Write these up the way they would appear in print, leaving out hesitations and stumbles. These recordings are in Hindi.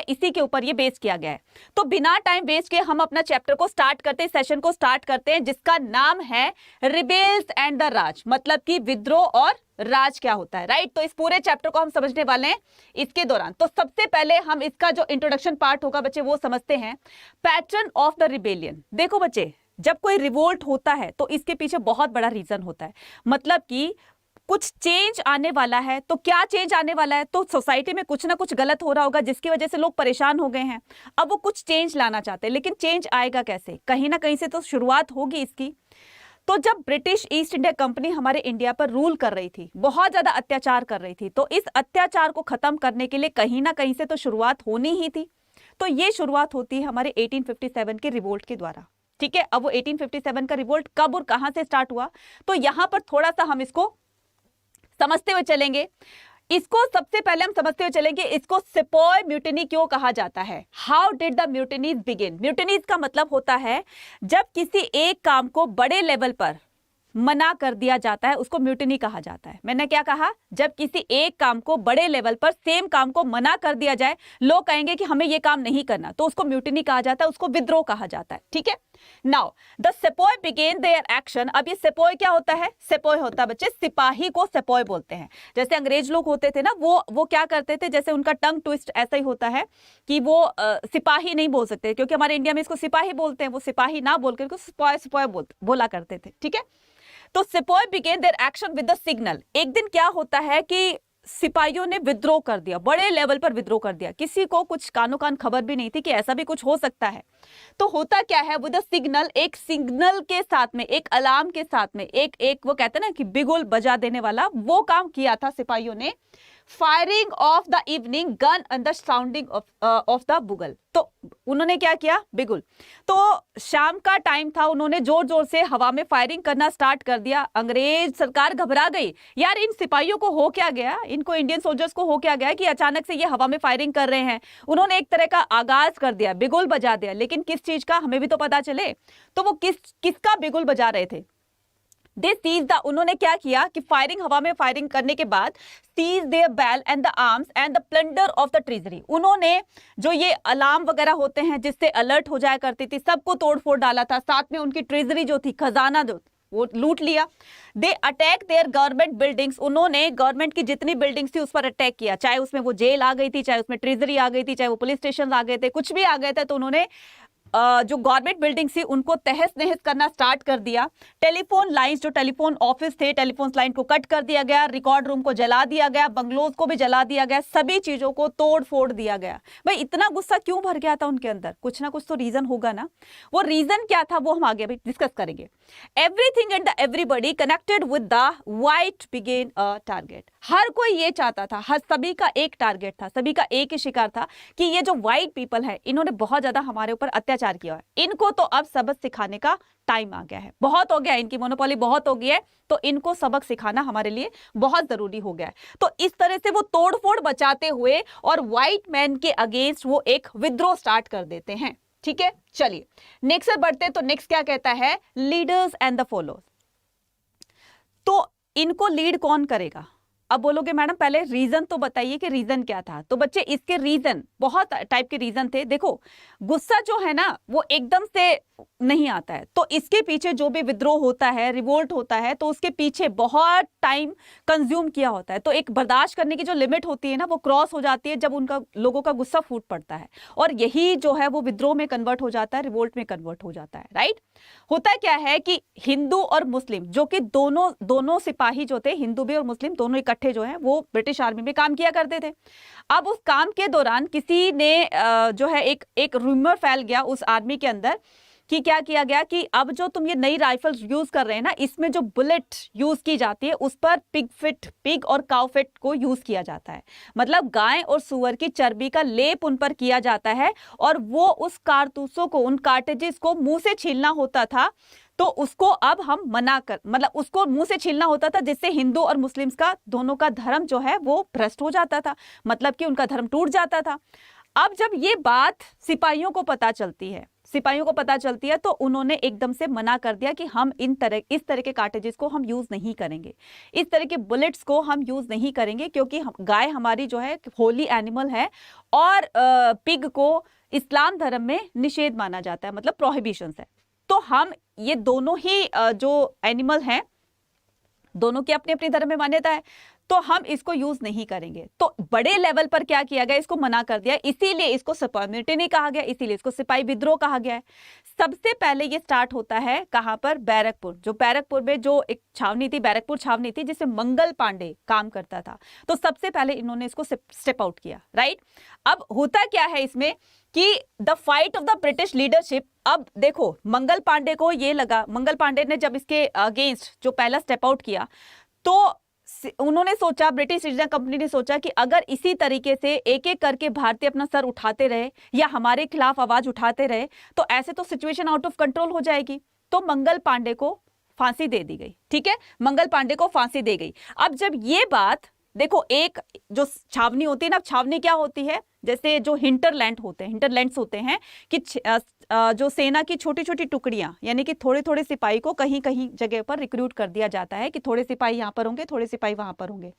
इसी के ऊपर ये बेस किया गया है। तो बिना टाइम वेस्ट किए हम अपना चैप्टर को स्टार्ट करते हैं, सेशन को स्टार्ट करते हैं, जिसका नाम है रिबेल्स एंड द राज, मतलब कि विद्रोह और राज क्या होता है, राइट। तो इस पूरे चैप्टर को हम समझने वाले हैं इसके दौरान। तो सबसे पहले हम इसका जो इंट्रोडक्शन पार्ट होगा बच्चे वो समझते हैं, पैटर्न ऑफ द रिबेलियन। देखो बच्चे, जब कोई रिवोल्ट होता है तो इसके पीछे बहुत बड़ा रीजन होता है, मतलब कि कुछ चेंज आने वाला है। तो क्या चेंज आने वाला है, तो सोसाइटी में कुछ ना कुछ गलत हो रहा होगा जिसकी वजह से लोग परेशान हो गए हैं। अब वो कुछ चेंज लाना चाहते हैं, लेकिन चेंज आएगा कैसे, कहीं ना कहीं से तो शुरुआत होगी इसकी। तो जब ब्रिटिश ईस्ट इंडिया कंपनी हमारे इंडिया पर रूल कर रही थी, बहुत ज्यादा अत्याचार कर रही थी, तो इस अत्याचार को खत्म करने के लिए कहीं ना कहीं से तो शुरुआत होनी ही थी। तो ये शुरुआत होती है हमारे 1857 के रिवोल्ट के द्वारा, ठीक है। अब वो 1857 का रिवोल्ट कब और कहां से स्टार्ट हुआ, तो यहां पर थोड़ा सा हम इसको समझते हुए चलेंगे। इसको सबसे पहले हम समझते हुए चलेंगे, इसको सिपॉय म्यूटिनी क्यों कहा जाता है। How did the mutinies begin. Mutinies का मतलब होता है जब किसी एक काम को बड़े लेवल पर मना कर दिया जाता है, उसको म्यूटिनी कहा जाता है। मैंने क्या कहा, जब किसी एक काम को बड़े लेवल पर, सेम काम को मना कर दिया जाए, लोग कहेंगे कि हमें ये काम नहीं करना, तो उसको म्यूटिनी कहा जाता है, उसको विद्रोह कहा जाता है, ठीक है। Now the sepoy begin their action. अब ये सेपॉय क्या होता है, सेपॉय होता है बच्चे, सिपाही को सेपॉय बोलते हैं। जैसे अंग्रेज लोग होते थे ना, वो क्या करते थे, जैसे उनका टंग ट्विस्ट ऐसा ही होता है कि वो सिपाही नहीं बोल सकते, क्योंकि हमारे इंडिया में इसको सिपाही बोलते हैं, वो सिपाही ना बोलकर इसको सिपॉय सिपॉय बोला करते थे, ठीक है। तो sepoy began their action with the signal. एक दिन क्या होता है कि सिपाहियों ने विद्रोह कर दिया, बड़े लेवल पर विद्रोह कर दिया, किसी को कुछ कानो कान खबर भी नहीं थी कि ऐसा भी कुछ हो सकता है। तो होता क्या है, विद द सिग्नल, एक सिग्नल के साथ में, एक अलार्म के साथ में, एक वो कहते हैं ना कि बिगुल बजा देने वाला, वो काम किया था सिपाहियों ने। Firing of the evening gun and the sounding of the बुगल। तो उन्होंने क्या किया, बिगुल। तो शाम का टाइम था, उन्होंने जोर जोर से हवा में फायरिंग करना स्टार्ट कर दिया। अंग्रेज सरकार घबरा गई, यार इन सिपाहियों को हो क्या गया, इनको इंडियन सोल्जर्स को हो क्या गया कि अचानक से ये हवा में फायरिंग कर रहे हैं। उन्होंने एक तरह का आगाज कर दिया, बिगुल बजा दिया, लेकिन किस चीज का हमें भी तो पता चले। तो वो किसका बिगुल बजा रहे थे, दे सीज द, उन्होंने क्या किया कि फायरिंग, हवा में फायरिंग करने के बाद seize their bell and the arms and the plunder of the treasury. उन्होंने जो ये अलार्म वगैरह होते हैं जिससे अलर्ट हो जाया करती थी, सबको तोड़फोड़ डाला था, साथ में उनकी ट्रेजरी जो थी, खजाना जो वो लूट लिया। They attack there government buildings, उन्होंने गवर्नमेंट की जितनी बिल्डिंग्स थी उस पर अटैक किया, चाहे उसमें वो जेल आ गई थी, चाहे उसमें ट्रेजरी आ गई थी, चाहे वो पुलिस स्टेशन आ गए थे, कुछ भी आ गए थे, तो उन्होंने जो गवर्नमेंट बिल्डिंग थी उनको तहस नहस करना स्टार्ट कर दिया। टेलीफोन लाइंस, जो टेलीफोन ऑफिस थे, टेलीफोन लाइन को कट कर दिया गया, रिकॉर्ड रूम को जला दिया गया, बंगलोज को भी जला दिया गया, सभी चीजों को तोड़ फोड़ दिया गया। भाई इतना गुस्सा क्यों भर गया था उनके अंदर, कुछ ना कुछ तो रीजन होगा ना। वो रीजन क्या था वो हम आगे भी डिस्कस करेंगे। Everything and everybody connected with the white begin a target. हर कोई ये चाहता था, हर सभी का एक टारगेट था, सभी का एक ही शिकार था कि ये जो व्हाइट पीपल है इन्होंने बहुत ज्यादा हमारे ऊपर अत्याचार किया है, इनको तो अब सबक सिखाने का टाइम आ गया है, बहुत हो गया, इनकी मोनोपोली बहुत हो गई है, तो इनको सबक सिखाना हमारे लिए बहुत जरूरी हो गया है। तो इस तरह से वो तोड़फोड़ बचाते हुए और व्हाइट मैन के अगेंस्ट वो एक विद्रोह स्टार्ट कर देते हैं, ठीक है। चलिए नेक्स्ट पर बढ़ते, तो नेक्स्ट क्या कहता है, लीडर्स एंड द फॉलोअर्स। तो इनको लीड कौन करेगा। अब बोलोगे मैडम पहले रीजन तो बताइए कि रीजन क्या था। तो बच्चे इसके रीजन, बहुत टाइप के रीजन थे। देखो गुस्सा जो है ना वो एकदम से नहीं आता है, तो इसके पीछे जो भी विद्रोह होता है, रिवोल्ट होता है, तो उसके पीछे बहुत टाइम कंज्यूम किया होता है। तो एक बर्दाश्त करने की जो लिमिट होती है ना वो क्रॉस हो जाती है जब उनका लोगों का गुस्सा फूट पड़ता है, और यही जो है वो विद्रोह में कन्वर्ट हो जाता है, रिवोल्ट में कन्वर्ट हो जाता है, राइट। होता क्या है कि हिंदू और मुस्लिम, जो कि दोनों सिपाही जो थे, हिंदू भी और मुस्लिम दोनों इकट्ठे जो है वो ब्रिटिश आर्मी में काम किया करते थे। अब उस काम के दौरान किसी ने जो है एक रूमर फैल गया उस आर्मी के अंदर कि क्या किया गया कि अब जो तुम ये नई राइफल्स यूज कर रहे हैं ना, इसमें जो बुलेट यूज की जाती है उस पर पिग और काउ फिट को यूज किया जाता है, मतलब गाय और सुअर की चर्बी का लेप उन पर किया जाता है, और वो उस कारतूसों को, उन कार्टेजेस को मुंह से छीलना होता था। तो उसको अब हम मना कर, मतलब उसको मुंह से छीलना होता था, जिससे हिंदू और मुस्लिम्स का दोनों का धर्म जो है वो भ्रष्ट हो जाता था, मतलब कि उनका धर्म टूट जाता था। अब जब ये बात सिपाहियों को पता चलती है, सिपाहियों को पता चलती है तो उन्होंने एकदम से मना कर दिया कि हम इस तरह के कार्टेजेस को हम यूज नहीं करेंगे, इस तरह के बुलेट्स को हम यूज नहीं करेंगे, क्योंकि गाय हमारी जो है होली एनिमल है और पिग को इस्लाम धर्म में निषेध माना जाता है, मतलब प्रोहिबिशंस है। तो हम ये दोनों ही जो एनिमल हैं दोनों की अपनी अपनी धर्म में मान्यता है, तो हम इसको यूज नहीं करेंगे। तो बड़े लेवल पर क्या किया गया, इसको मना कर दिया, इसीलिए इसको सिपाही म्यूटिनी कहा गया, इसीलिए इसको सिपाही विद्रोह कहा गया है। सबसे पहले ये स्टार्ट होता है कहां पर, बैरकपुर। जो बैरकपुर में जो एक छावनी थी, बैरकपुर छावनी थी, जिसमें मंगल पांडे काम करता था। तो सबसे पहले इन्होंने इसको स्टेप आउट किया, राइट। अब होता क्या है इसमें कि the fight of the British leadership, अब देखो मंगल पांडे को ये लगा, मंगल पांडे ने जब इसके अगेंस्ट जो पहला स्टेप आउट किया तो उन्होंने सोचा, ब्रिटिश ईस्ट इंडिया कंपनी ने सोचा कि अगर इसी तरीके से एक एक करके भारतीय अपना सर उठाते रहे या हमारे खिलाफ आवाज उठाते रहे तो ऐसे तो सिचुएशन आउट ऑफ कंट्रोल हो जाएगी। तो मंगल पांडे को फांसी दे दी गई, ठीक है, मंगल पांडे को फांसी दे गई। अब जब ये बात देखो, एक जो छावनी होती है ना, छावनी क्या होती है, जैसे जो हिंटरलैंड होते हैं, हिंटरलैंड्स होते हैं कि जो सेना की छोटी छोटी टुकड़ियां, यानी कि थोड़े थोड़े सिपाही को कहीं कहीं जगह पर रिक्रूट कर दिया जाता है कि थोड़े सिपाही यहाँ पर होंगे, थोड़े सिपाही वहां पर होंगे,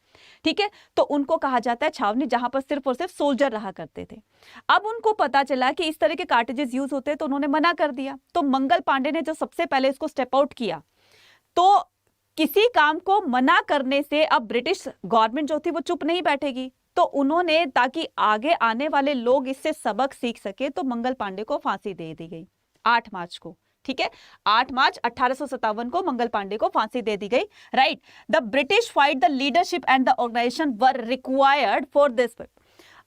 ठीक है। तो उनको कहा जाता है छावनी, जहां पर सिर्फ और सिर्फ सोल्जर रहा करते थे। अब उनको पता चला कि इस तरह के कार्टेजेस यूज होते हैं, तो उन्होंने मना कर दिया। तो मंगल पांडे ने जो सबसे पहले इसको स्टेप आउट किया, तो किसी काम को मना करने से अब ब्रिटिश गवर्नमेंट जो थी वो चुप नहीं बैठेगी, तो उन्होंने, ताकि आगे आने वाले लोग इससे सबक सीख सके, तो मंगल पांडे को फांसी दे दी गई 8 मार्च को, ठीक है। 8 मार्च 1857 को मंगल पांडे को फांसी दे दी गई, right. The British fight the leadership and the organisation were required for this.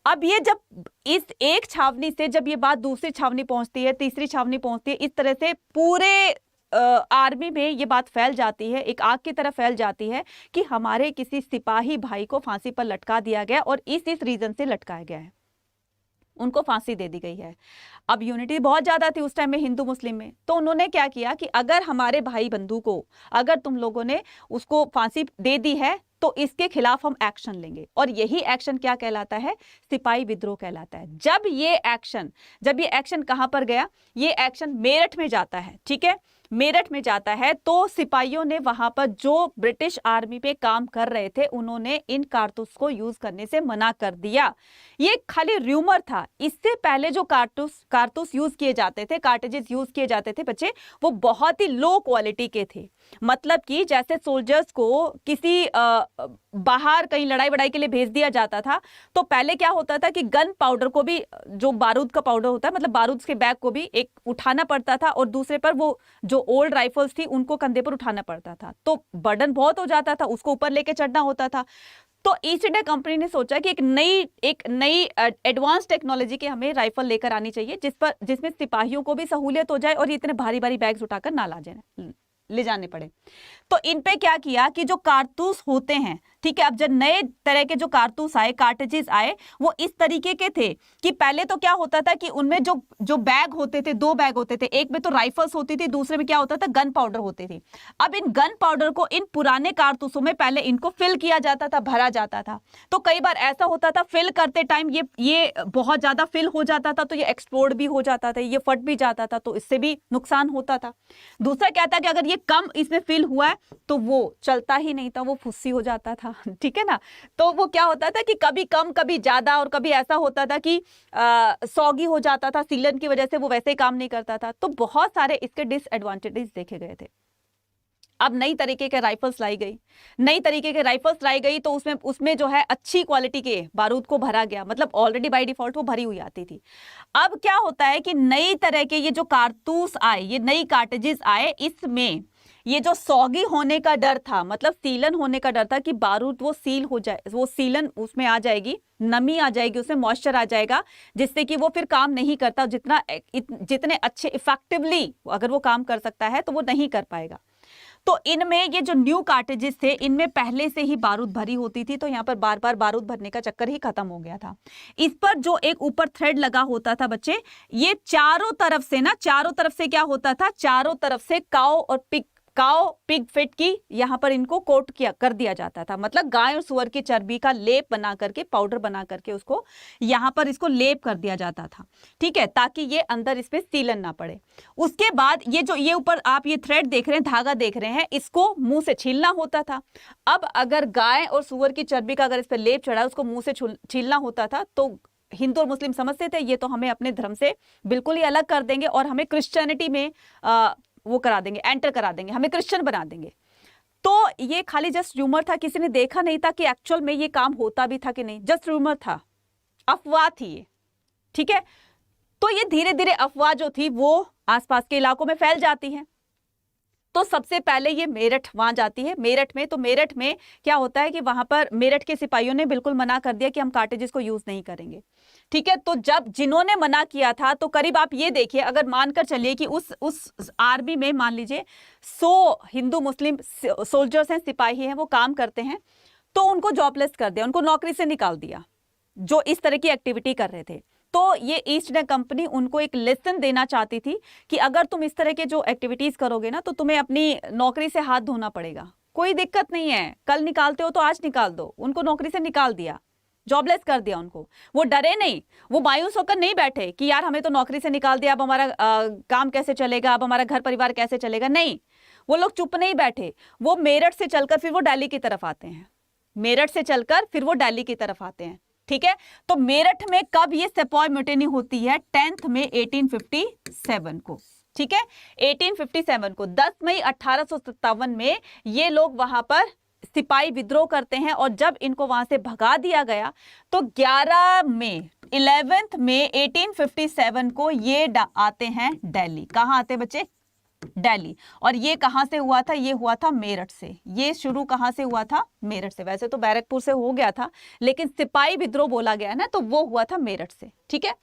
अब ये जब इस एक छावनी से जब ये बात दूसरी छावनी पहुंचती है, तीसरी छावनी पहुंचती है, इस तरह से पूरे आर्मी में ये बात फैल जाती है, एक आग की तरह फैल जाती है कि हमारे किसी सिपाही भाई को फांसी पर लटका दिया गया और इस रीजन से लटकाया गया है, उनको फांसी दे दी गई है। अब यूनिटी बहुत ज्यादा थी उस टाइम में हिंदू मुस्लिम में, तो उन्होंने क्या किया कि अगर हमारे भाई बंधु को, अगर तुम लोगों ने उसको फांसी दे दी है तो इसके खिलाफ हम एक्शन लेंगे, और यही एक्शन क्या कहलाता है, सिपाही विद्रोह कहलाता है। जब ये एक्शन कहां पर गया, ये एक्शन मेरठ में जाता है, ठीक है, मेरठ में जाता है। तो सिपाहियों ने वहां पर जो ब्रिटिश आर्मी पे काम कर रहे थे उन्होंने इन कारतूस को यूज करने से मना कर दिया। ये खाली र्यूमर था, इससे पहले जो कारतूस यूज किए जाते थे, कार्टेजेस यूज किए जाते थे बच्चे, वो बहुत ही लो क्वालिटी के थे। मतलब कि जैसे सोल्जर्स को किसी बाहर कहीं लड़ाई वड़ाई के लिए भेज दिया जाता था, तो पहले क्या होता था कि गन पाउडर को भी, जो बारूद का पाउडर होता है, मतलब बारूद के बैग को भी एक उठाना पड़ता था और दूसरे पर वो जो ओल्ड राइफल्स थी उनको कंधे पर उठाना पड़ता था, तो बर्डन बहुत हो जाता था, उसको ऊपर लेके चढ़ना होता था। तो ईस्ट इंडिया कंपनी ने सोचा कि एक नई एडवांस टेक्नोलॉजी की हमें राइफल लेकर आनी चाहिए, जिसमें सिपाहियों को भी सहूलियत हो जाए और ये इतने भारी भारी बैग्स उठाकर ना ले जाने पड़े। तो इन पे क्या किया कि जो कारतूस होते हैं, ठीक है, अब जब नए तरह के जो कारतूस आए, कार्टेजेस आए, वो इस तरीके के थे कि पहले तो क्या होता था कि उनमें जो बैग होते थे, 2 बैग होते थे, एक में तो राइफल्स होती थी, दूसरे में क्या होता था, गन पाउडर होती थी। अब इन गन पाउडर को इन पुराने कारतूसों में पहले इनको फिल किया जाता था, भरा जाता था। तो कई बार ऐसा होता था फिल करते टाइम ये बहुत ज्यादा फिल हो जाता था, तो ये एक्सप्लोड भी हो जाता था, ये फट भी जाता था, तो इससे भी नुकसान होता था। दूसरा क्या था कि अगर ये कम इसमें फिल हुआ है तो वो चलता ही नहीं था, वो फुस्सी हो जाता था, ठीक है ना। तो वो क्या होता था कि कभी कम कभी ज्यादा, और कभी ऐसा होता था कि सॉगी हो जाता था, सीलन की वजह से वो वैसे ही काम नहीं करता था। तो बहुत सारे इसके डिसएडवांटेजेस देखे गए थे। अब नई तरीके के राइफल्स लाई गई, तो उसमें जो है अच्छी क्वालिटी के बारूद को भरा गया, मतलब ऑलरेडी बाय डिफॉल्ट वो भरी हुई आती थी। अब क्या होता है कि नई तरह के ये जो कारतूस आए, ये नई कार्टेजेस आए, इसमें ये जो सॉगी होने का डर था, मतलब सीलन होने का डर था कि बारूद वो सील हो जाए, वो सीलन उसमें आ जाएगी, नमी आ जाएगी, उसमें मॉइस्चर आ जाएगा, जिससे कि वो फिर काम नहीं करता, जितने अच्छे इफेक्टिवली अगर वो काम कर सकता है तो वो नहीं कर पाएगा। तो इनमें ये जो न्यू कार्टेजेस थे, इनमें पहले से ही बारूद भरी होती थी, तो यहाँ पर बार बार बारूद भरने का चक्कर ही खत्म हो गया था। इस पर जो एक ऊपर थ्रेड लगा होता था बच्चे, ये चारों तरफ से क्या होता था, चारों तरफ से काऊ और पिग काओ पिग फिट की यहाँ पर इनको कोट किया कर दिया जाता था, मतलब गाय और सुअर की चर्बी का लेप बना करके, पाउडर बना करके उसको यहाँ पर इसको लेप कर दिया जाता था, ठीक है, ताकि ये अंदर इस पे सीलन ना पड़े। उसके बाद ये जो ये ऊपर आप ये थ्रेड देख रहे हैं, धागा देख रहे हैं, इसको मुंह से छीलना होता था। अब अगर गाय और सुअर की चर्बी का अगर इस पर लेप चढ़ा, उसको मुंह से छीलना होता था, तो हिंदू और मुस्लिम समझते थे ये तो हमें अपने धर्म से बिल्कुल ही अलग कर देंगे और हमें क्रिश्चियनिटी में वो करा देंगे, एंटर करा देंगे, हमें क्रिश्चियन बना देंगे। तो ये खाली जस्ट रूमर था, किसी ने देखा नहीं था कि एक्चुअल में ये काम होता भी था कि नहीं, जस्ट रूमर था, अफवाह थी ये, ठीक है। तो ये धीरे धीरे अफवाह जो थी वो आसपास के इलाकों में फैल जाती है। तो सबसे पहले ये मेरठ वहां जाती है, मेरठ में। तो मेरठ में क्या होता है कि वहां पर मेरठ के सिपाहियों ने बिल्कुल मना कर दिया कि हम कार्टेजेस को यूज नहीं करेंगे, ठीक है। तो जब जिन्होंने मना किया था, तो करीब आप ये देखिए, अगर मानकर चलिए कि उस आर्मी में मान लीजिए 100 हिंदू मुस्लिम सोल्जर्स हैं, सिपाही हैं, वो काम करते हैं, तो उनको जॉबलेस कर दिया, उनको नौकरी से निकाल दिया जो इस तरह की एक्टिविटी कर रहे थे। तो ये ईस्ट इंडिया कंपनी उनको एक लेसन देना चाहती थी कि अगर तुम इस तरह के जो एक्टिविटीज करोगे ना, तो तुम्हें अपनी नौकरी से हाथ धोना पड़ेगा। कोई दिक्कत नहीं है, कल निकालते हो तो आज निकाल दो। उनको नौकरी से निकाल दिया, जॉबलेस कर दिया उनको। वो डरे नहीं, वो मायूस होकर नहीं बैठे कि यार हमें तो नौकरी से निकाल दिया, अब हमारा काम कैसे चलेगा, अब हमारा घर परिवार कैसे चलेगा। नहीं, वो लोग चुप नहीं बैठे। वो मेरठ से चलकर फिर वो दिल्ली की तरफ आते हैं, मेरठ से चलकर फिर वो दिल्ली की तरफ आते हैं, ठीक है। तो मेरठ में कब ये सेपॉय म्यूटिनी होती है? 10 मई 1857 को, ठीक है, 1857 को। 10 मई 1857 में ये लोग वहां पर सिपाही विद्रोह करते हैं, और जब इनको वहां से भगा दिया गया तो 11 मई 1857 को ये आते हैं दिल्ली। कहां आते बच्चे? दिल्ली। और ये कहां से हुआ था? ये हुआ था मेरठ से। ये शुरू कहां से हुआ था? मेरठ से। वैसे तो बैरकपुर से हो गया था, लेकिन सिपाही विद्रोह बोला गया ना, तो वो हुआ था मेरठ से, ठीक है।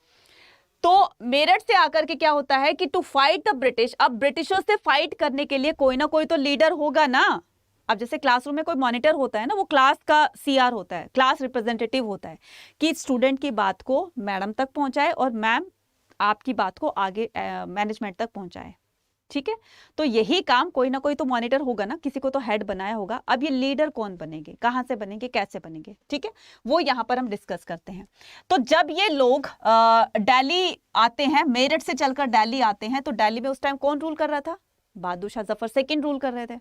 तो मेरठ से आकर के क्या होता है कि टू फाइट द ब्रिटिश, अब ब्रिटिशर्स से फाइट करने के लिए कोई ना कोई तो लीडर होगा ना। अब जैसे क्लासरूम में कोई मॉनिटर होता है ना, वो क्लास का सीआर होता है, क्लास रिप्रेजेंटेटिव होता है, कि स्टूडेंट की बात को मैडम तक पहुंचाए और मैम आपकी बात को आगे मैनेजमेंट तक पहुंचाए, ठीक है। तो यही काम कोई ना कोई तो मॉनिटर होगा ना, किसी को तो हेड बनाया होगा। अब ये लीडर कौन बनेंगे, कहां से बनेंगे, कैसे बनेंगे, ठीक है, वो यहां पर हम डिस्कस करते हैं। तो जब ये लोग दिल्ली आते हैं, मेरठ से चलकर दिल्ली आते हैं, तो दिल्ली में उस टाइम कौन रूल कर रहा था? बहादुर शाह जफर सेकंड रूल कर रहे थे,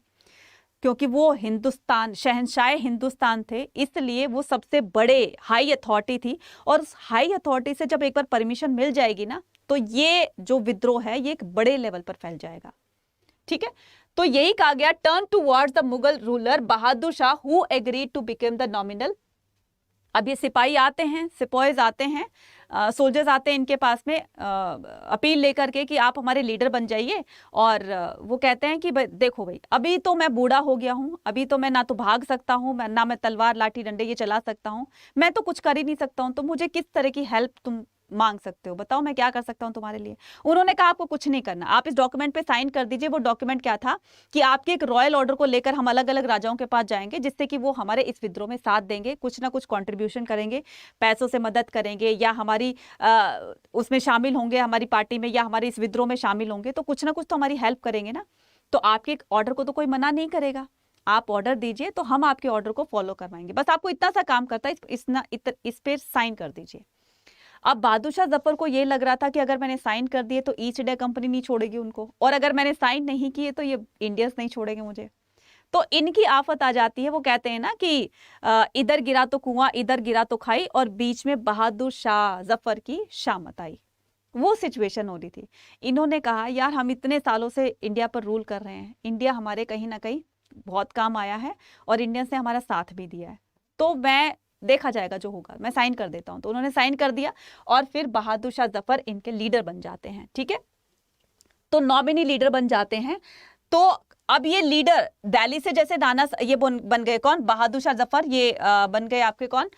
क्योंकि वो हिंदुस्तान, शहंशाह हिंदुस्तान थे, इसलिए वो सबसे बड़े हाई अथॉरिटी थी। और उस हाई अथॉरिटी से जब एक बार परमिशन मिल जाएगी ना, तो ये जो विद्रोह है ये एक बड़े लेवल पर फैल जाएगा, ठीक है। तो यही कहा गया, turn towards the Mughal ruler Bahadur Shah who agreed to become the nominal. अब ये सिपाही आते हैं, सिपॉयज आते हैं, सोल्जर्स आते हैं इनके पास में अपील लेकर के कि आप हमारे लीडर बन जाइए। और वो कहते हैं कि देखो भाई, अभी तो मैं बूढ़ा हो गया हूँ, अभी तो मैं ना तो भाग सकता हूँ, ना मैं तलवार लाठी डंडे ये चला सकता हूँ, मैं तो कुछ कर ही नहीं सकता हूँ, तो मुझे किस तरह की हेल्प तुम मांग सकते हो, बताओ मैं क्या कर सकता हूं तुम्हारे लिए। उन्होंने कहा आपको कुछ नहीं करना, आप इस डॉक्यूमेंट पे साइन कर दीजिए। वो डॉक्यूमेंट क्या था कि आपके एक रॉयल ऑर्डर को लेकर हम अलग अलग राजाओं के पास जाएंगे, जिससे कि वो हमारे इस विद्रोह में साथ देंगे, कुछ ना कुछ कंट्रीब्यूशन करेंगे, पैसों से मदद करेंगे, या हमारी उसमें शामिल होंगे, हमारी पार्टी में या हमारे इस विद्रोह में शामिल होंगे, तो कुछ ना कुछ तो हमारी हेल्प करेंगे ना। तो आपके ऑर्डर को तो कोई मना नहीं करेगा, आप ऑर्डर दीजिए तो हम आपके ऑर्डर को फॉलो करवाएंगे, बस आपको इतना सा काम करता है, इस पे साइन कर दीजिए। अब बहादुर शाह जफर को ये लग रहा था कि अगर मैंने साइन कर दिए तो ईस्ट इंडिया कंपनी नहीं छोड़ेगी उनको, और अगर मैंने साइन नहीं किए तो ये इंडियंस नहीं छोड़ेंगे मुझे। तो इनकी आफत आ जाती है। वो कहते हैं ना कि इधर गिरा तो कुआं, इधर गिरा तो खाई, और बीच में बहादुर शाह जफर की शामत आई। वो सिचुएशन हो रही थी। इन्होंने कहा यार हम इतने सालों से इंडिया पर रूल कर रहे हैं, इंडिया हमारे कहीं ना कहीं बहुत काम आया है और इंडियंस ने हमारा साथ भी दिया है, तो मैं देखा जाएगा जो होगा, मैं साइन कर देता हूं। तो उन्होंने साइन कर दिया और फिर बहादुर शाह जफर इनके लीडर बन जाते हैं, ठीक है। तो नॉमिनी लीडर बन जाते हैं। तो अब ये लीडर दिल्ली से जैसे नाना ये बन गए कौन? बहादुर शाह जफर, ये बन गए आपके कौन?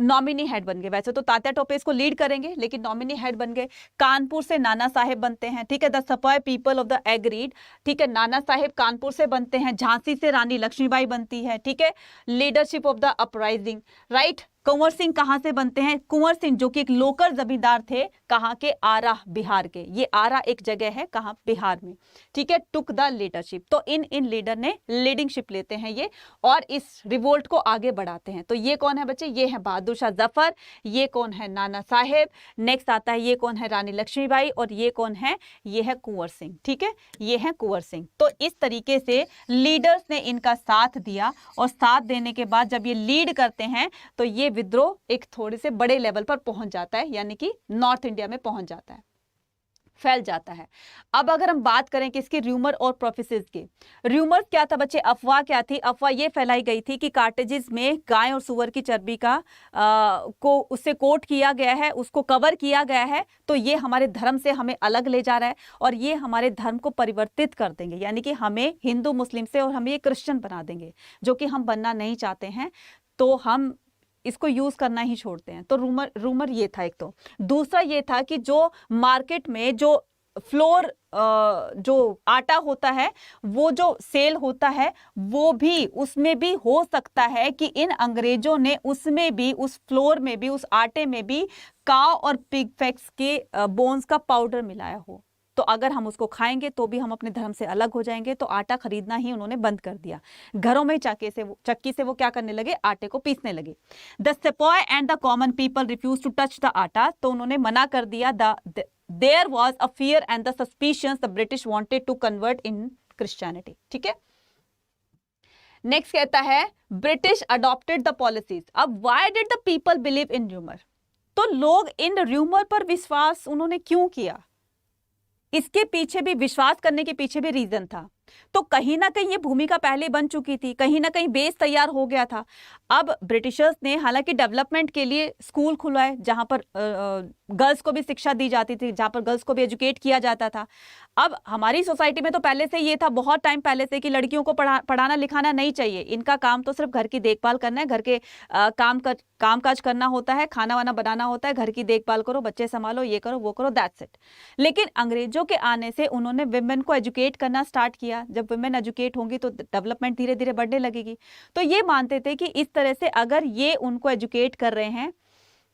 नॉमिनी हेड बन गए। वैसे तो तात्या टोपे इसको लीड करेंगे, लेकिन नॉमिनी हेड बन गए। कानपुर से नाना साहेब बनते हैं, ठीक है, the sepoy people of the agreed, ठीक है। नाना साहेब कानपुर से बनते हैं। झांसी से रानी लक्ष्मीबाई बनती है, ठीक है, leadership of the uprising, right. Kunwar Singh कहां से बनते हैं? कुंवर सिंह जो कि एक लोकल जमींदार थे, कहां के? आरा, बिहार के। ये आरा एक जगह है, कहां? बिहार में। ठीक है, टुक द लीडरशिप। तो इन लीडर ने लीडिंगशिप लेते हैं ये, और इस रिवोल्ट को आगे बढ़ाते हैं। तो ये कौन है बच्चे? ये है बहादुर शाह जफर। ये कौन है? नाना साहेब। नेक्स्ट आता है, ये कौन है? रानी लक्ष्मीबाई। और ये कौन है? ये है कुंवर सिंह। ठीक है, ये है कुंवर सिंह। तो इस तरीके से लीडर्स ने इनका साथ दिया, और साथ देने के बाद जब ये लीड करते हैं तो ये विद्रोह एक थोड़े से बड़े लेवल पर पहुंच जाता है, यानी कि नॉर्थ इंडिया में पहुंच जाता है, फैल जाता है। अब अगर हम बात करें कि इसके र्यूमर और प्रोफेसीज के, र्यूमर क्या था बच्चे? अफवाह क्या थी? अफवाह ये फैलाई गई थी कि कार्टेजेस में गाय और सुअर की चर्बी का को उससे कोट किया गया है, उसको कवर किया गया है, तो ये हमारे धर्म से हमें अलग ले जा रहा है, और ये हमारे धर्म को परिवर्तित कर देंगे, यानी कि हमें हिंदू मुस्लिम से और हमें ये क्रिश्चियन बना देंगे, जो कि हम बनना नहीं चाहते हैं। तो हम इसको यूज करना ही छोड़ते हैं। तो रूमर ये था एक। तो दूसरा ये था कि जो मार्केट में जो फ्लोर जो आटा होता है, वो जो सेल होता है, वो भी, उसमें भी हो सकता है कि इन अंग्रेजों ने उसमें भी, उस फ्लोर में भी, उस आटे में भी काव और पिग फैक्स के बोन्स का पाउडर मिलाया हो। तो अगर हम उसको खाएंगे तो भी हम अपने धर्म से अलग हो जाएंगे। तो आटा खरीदना ही उन्होंने बंद कर दिया। घरों में चक्की से वो क्या करने लगे? आटे को पीसने लगे। The sepoy and the common people refuse to touch the आटा। तो उन्होंने मना कर दिया। There was a fear and the suspicions the British wanted to convert in Christianity. ठीक है, नेक्स्ट कहता है ब्रिटिश अडॉप्टेड द पॉलिसीज। अब why did the people believe in rumour? तो लोग इन र्यूमर पर विश्वास उन्होंने क्यों किया? इसके पीछे भी, विश्वास करने के पीछे भी रीजन था। तो कहीं ना कहीं ये भूमिका पहले बन चुकी थी, कहीं ना कहीं बेस तैयार हो गया था। अब ब्रिटिशर्स ने हालांकि डेवलपमेंट के लिए स्कूल खुलवाए, जहां पर गर्ल्स को भी शिक्षा दी जाती थी, जहां पर गर्ल्स को भी एजुकेट किया जाता था। अब हमारी सोसाइटी में तो पहले से ये था, बहुत टाइम पहले से, कि लड़कियों को पढ़ाना लिखाना नहीं चाहिए, इनका काम तो सिर्फ घर की देखभाल करना है, घर के काम काज करना होता है, खाना वाना बनाना होता है, घर की देखभाल करो, बच्चे संभालो, ये करो, वो करो, दैट्स इट। लेकिन अंग्रेजों के आने से उन्होंने विमेन को एजुकेट करना स्टार्ट किया। जब विमेन एजुकेट होंगी तो डेवलपमेंट धीरे धीरे बढ़ने लगेगी। तो ये मानते थे कि इस तरह से अगर ये उनको एजुकेट कर रहे हैं,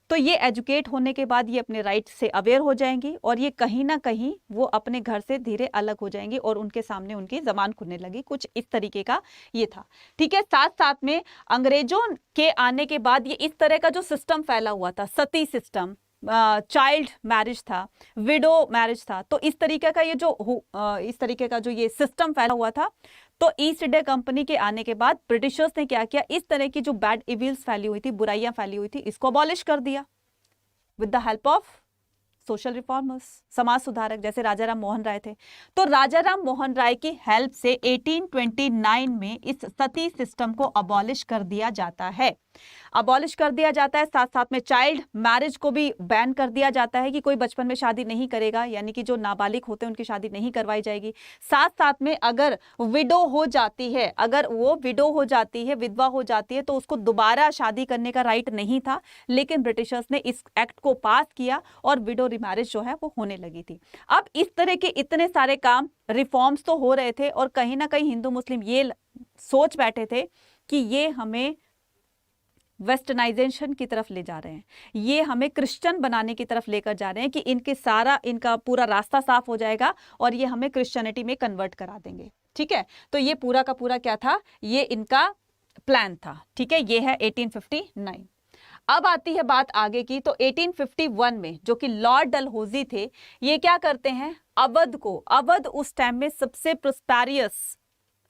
तो ये एजुकेट होने के बाद ये अपने राइट से अवेयर हो जाएंगी, और ये कहीं ना कहीं वो अपने घर से धीरे अलग हो जाएंगी, और उनके सामने उनकी जबान खुलने लगी। कुछ इस तरीके का ये था। ठीक है, साथ साथ में अंग्रेजों के आने के बाद ये इस तरह का जो सिस्टम फैला हुआ था, सती सिस्टम, चाइल्ड मैरिज था, विडो मैरिज था, तो इस तरीके का ये सिस्टम फैला हुआ था। तो ईस्ट इंडिया कंपनी के आने के बाद ब्रिटिशर्स ने क्या किया? इस तरह की जो बैड इविल्स फैली हुई थी, बुराइयां फैली हुई थी, इसको अबॉलिश कर दिया with the help of social reformers, समाज सुधारक, जैसे राजा राम मोहन राय थे। तो राजा राम मोहन राय की हेल्प से 1829 में इस सती सिस्टम को अबॉलिश कर दिया जाता है। अबॉलिश कर दिया जाता है। साथ साथ में चाइल्ड मैरिज को भी बैन कर दिया जाता है कि कोई बचपन में शादी नहीं करेगा, यानी कि जो नाबालिग होते हैं उनकी शादी नहीं करवाई जाएगी। साथ साथ में अगर विडो हो जाती है, अगर वो विडो हो जाती है, विधवा हो जाती है, तो उसको दोबारा शादी करने का राइट नहीं था। लेकिन ब्रिटिशर्स ने इस एक्ट को पास किया और विडो रिमैरिज जो है वो होने लगी थी। अब इस तरह के इतने सारे काम, रिफॉर्म्स तो हो रहे थे, और कहीं ना कहीं हिंदू मुस्लिम ये सोच बैठे थे कि ये हमें वेस्टर्नाइजेशन की तरफ ले जा रहे हैं, ये हमें क्रिश्चियन बनाने की तरफ लेकर जा रहे हैं, कि इनका पूरा रास्ता साफ हो जाएगा और ये हमें क्रिश्चियनिटी में कन्वर्ट करा देंगे। ठीक है, तो ये पूरा का पूरा क्या था? ये इनका प्लान था। ठीक है, ये है 1859। अब आती है बात आगे की। तो 1851 में जो कि लॉर्ड डलहौजी थे, ये क्या करते हैं? अवध उस टाइम में सबसे प्रोस्पेरियस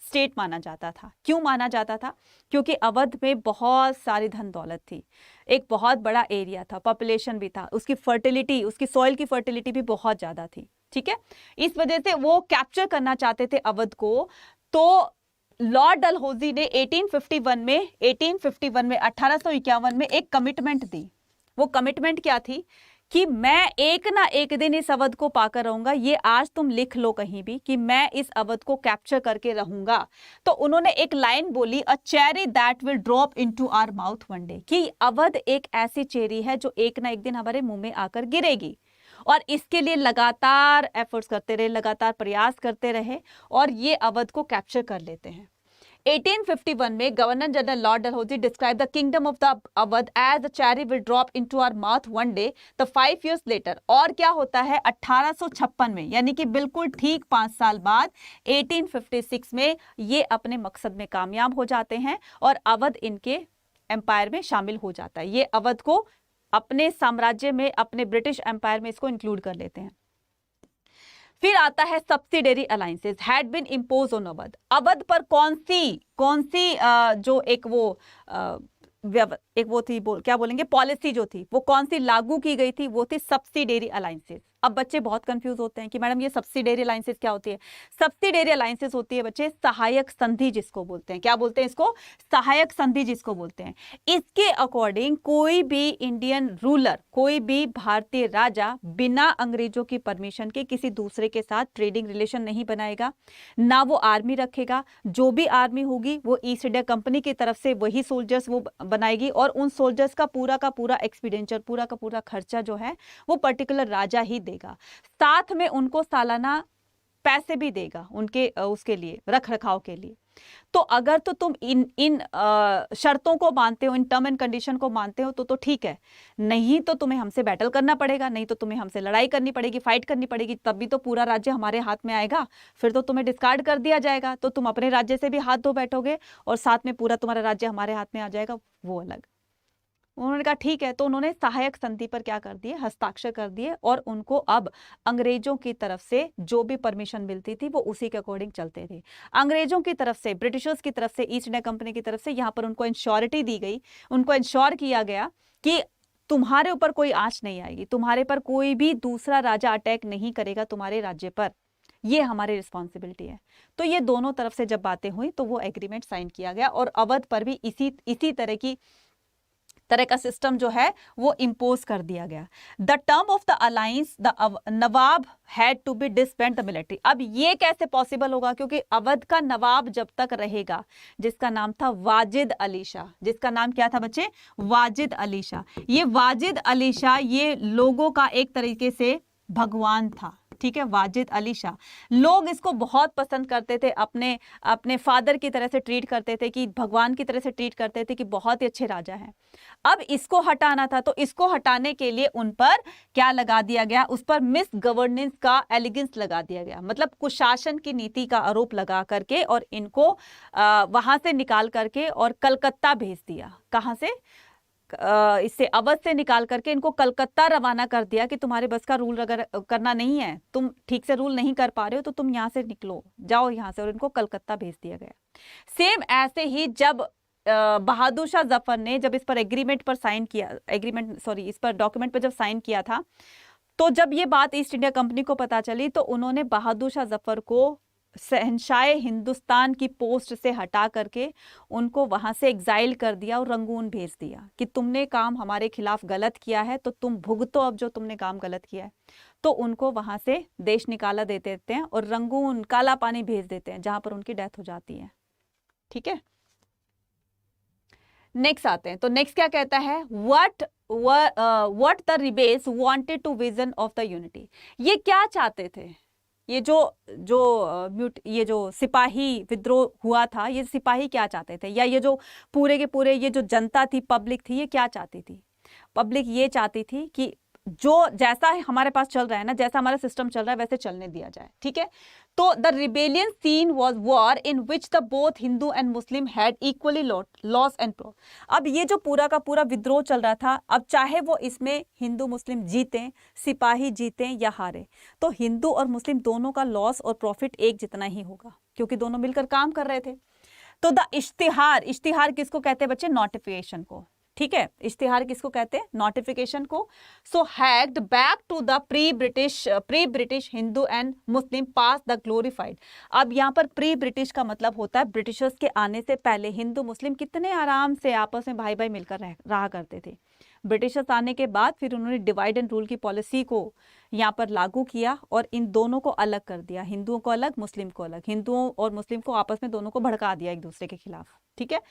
स्टेट माना जाता था। क्यों माना जाता था? क्योंकि अवध में बहुत सारी धन दौलत थी, एक बहुत बड़ा एरिया था, पॉपुलेशन भी था, उसकी फर्टिलिटी, उसकी सॉइल की फर्टिलिटी भी बहुत ज्यादा थी। ठीक है, इस वजह से वो कैप्चर करना चाहते थे अवध को। तो लॉर्ड डलहौजी ने 1851 में 1851 में एक कमिटमेंट दी। वो कमिटमेंट क्या थी? कि मैं एक ना एक दिन इस अवध को पाकर रहूंगा। ये आज तुम लिख लो कहीं भी कि मैं इस अवध को कैप्चर करके रहूंगा। तो उन्होंने एक लाइन बोली, a cherry that will drop into our mouth one day, कि अवध एक ऐसी चेरी है जो एक ना एक दिन हमारे मुंह में आकर गिरेगी। और इसके लिए लगातार एफर्ट्स करते रहे, लगातार प्रयास करते रहे, और ये अवध को कैप्चर कर लेते हैं। 1851 में governor general lord Dalhousie describe the kingdom of the Awadh as a cherry will drop into our mouth one day the 5 years later. और क्या होता है 1856 में, यानी कि बिल्कुल ठीक 5 साल बाद 1856 में ये अपने मकसद में कामयाब हो जाते हैं और अवध इनके एम्पायर में शामिल हो जाता है। ये अवध को अपने साम्राज्य में, अपने ब्रिटिश एम्पायर में इसको इंक्लूड कर लेते हैं। फिर आता है subsidiary alliances had been impose on Awadh. Awadh पर कौन सी जो एक वो थी, क्या बोलेंगे, पॉलिसी जो थी वो कौन सी लागू की गई थी, वो थी सब्सिडरी अलायंसेस। अब बच्चे बहुत कंफ्यूज होते हैं कि मैडम ये सब्सिडरी अलायंसेस क्या होती है। सब्सिडरी अलायंसेस होती है बच्चे सहायक संधि जिसको बोलते हैं। क्या बोलते हैं इसको? सहायक संधि जिसको बोलते हैं। इसके अकॉर्डिंग कोई भी इंडियन रूलर, कोई भी भारतीय राजा बिना अंग्रेजों की परमिशन के किसी दूसरे के साथ ट्रेडिंग रिलेशन नहीं बनाएगा, ना वो आर्मी रखेगा। जो भी आर्मी होगी वो ईस्ट इंडिया कंपनी की तरफ से वही सोल्जर्स वो बनाएगी और उन सोल्जर्स का पूरा एक्सपेंडिचर, पूरा का पूरा खर्चा जो है वो पर्टिकुलर राजा ही देगा। साथ में उनको सालाना पैसे भी देगा उनके उसके लिए, रख रखाव के लिए। तो अगर तो तुम इन शर्तों को मानते हो, इन टर्म एंड कंडीशन को मानते हो तो ठीक है, नहीं तो तुम्हें हमसे बैटल करना पड़ेगा, नहीं तो तुम्हें हमसे लड़ाई करनी पड़ेगी, फाइट करनी पड़ेगी, तब भी तो पूरा राज्य हमारे हाथ में आएगा। फिर तो तुम्हें डिस्कार्ड कर दिया जाएगा, तो तुम अपने राज्य से भी हाथ धो बैठोगे और साथ में पूरा तुम्हारा राज्य हमारे हाथ में आ जाएगा, वो अलग। उन्होंने कहा ठीक है, तो उन्होंने सहायक संधि पर क्या कर दिए, हस्ताक्षर कर दिए और उनको अब अंग्रेजों की तरफ से जो भी परमिशन मिलती थी वो उसी के अकॉर्डिंग चलते थे। अंग्रेजों की तरफ से, ब्रिटिशर्स की तरफ से, ईस्ट इंडिया कंपनी की तरफ से यहाँ पर उनको इंश्योरिटी दी गई, उनको इंश्योर किया गया कि तुम्हारे ऊपर कोई आंच नहीं आएगी, तुम्हारे पर कोई भी दूसरा राजा अटैक नहीं करेगा तुम्हारे राज्य पर, ये हमारी रिस्पॉन्सिबिलिटी है। तो ये दोनों तरफ से जब बातें हुई तो वो एग्रीमेंट साइन किया गया और अवध पर भी इसी तरह का सिस्टम जो है वो इंपोज कर दिया गया। The term of the alliance the nawab had to be disband the military. अब ये कैसे पॉसिबल होगा, क्योंकि अवध का नवाब जब तक रहेगा, जिसका नाम था वाजिद अली शाह, जिसका नाम क्या था बच्चे, वाजिद अली शाह। ये वाजिद अली शाह ये लोगों का एक तरीके से भगवान था, ठीक है, वाजिद अली शाह। लोग इसको बहुत पसंद करते थे, अपने फादर की तरह से ट्रीट करते थे, कि भगवान की तरह से ट्रीट करते थे, कि बहुत ही अच्छे राजा हैं। अब इसको हटाना था, तो इसको हटाने के लिए उन पर क्या लगा दिया गया, उस पर मिस गवर्नेंस का एलिगेंस लगा दिया गया, मतलब कुशासन की नीति का आरोप लगा करके और इनको वहां से निकाल करके और कलकत्ता भेज दिया। कहां से? इससे अवध से निकाल करके इनको कलकत्ता रवाना कर दिया कि तुम्हारे बस का रूल अगर करना नहीं है, तुम ठीक से रूल नहीं कर पा रहे हो, तो तुम यहाँ से निकलो, जाओ यहाँ से, और इनको कलकत्ता भेज दिया गया। सेम ऐसे ही जब बहादुर शाह जफर ने जब इस पर एग्रीमेंट पर साइन किया, इस पर डॉक्यूमेंट पर जब साइन किया था, तो जब ये बात ईस्ट इंडिया कंपनी को पता चली तो उन्होंने बहादुर शाह जफर को शहंशाह हिंदुस्तान की पोस्ट से हटा करके उनको वहां से एग्जाइल कर दिया और रंगून भेज दिया कि तुमने काम हमारे खिलाफ गलत किया है, तो तुम भुगतो अब जो तुमने काम गलत किया है। तो उनको वहां से देश निकाला देते हैं और रंगून, काला पानी भेज देते हैं, जहां पर उनकी डेथ हो जाती है। ठीक है, नेक्स्ट आते हैं। तो नेक्स्ट क्या कहता है, what the rebels wanted to vision of the unity. ये क्या चाहते थे, ये जो सिपाही विद्रोह हुआ था, ये सिपाही क्या चाहते थे, या ये जो पूरे के पूरे ये जो जनता थी, पब्लिक थी, ये क्या चाहती थी? पब्लिक ये चाहती थी कि जो जैसा हमारे पास चल रहा है ना, जैसा हमारा सिस्टम चल रहा है वैसे चलने दिया जाए। ठीक है, तो the rebellion seen was war in which the both Hindu and Muslim had equally loss and pro. अब ये जो पूरा का पूरा विद्रोह चल रहा था, अब चाहे वो इसमें हिंदू मुस्लिम जीते, सिपाही जीते या हारे, तो हिंदू और मुस्लिम दोनों का लॉस और प्रॉफिट एक जितना ही होगा, क्योंकि दोनों मिलकर काम कर रहे थे। तो द इश्तिहार किसको कहते हैं बच्चे? नोटिफिकेशन को। ठीक है, इश्तिहार किसको कहते हैं? नोटिफिकेशन को। So hacked back to the pre British Hindu and Muslim past the glorified. अब यहाँ पर प्री ब्रिटिश का मतलब होता है ब्रिटिशर्स के आने से पहले हिंदू मुस्लिम कितने आराम से आपस में भाई भाई मिलकर रहा करते थे। ब्रिटिशर्स आने के बाद फिर उन्होंने डिवाइड एंड रूल की पॉलिसी को यहाँ पर लागू किया और इन दोनों को अलग कर दिया, हिंदुओं को अलग, मुस्लिम को अलग, हिंदुओं और मुस्लिम को आपस में दोनों को भड़का दिया एक दूसरे के खिलाफ। ठीक है,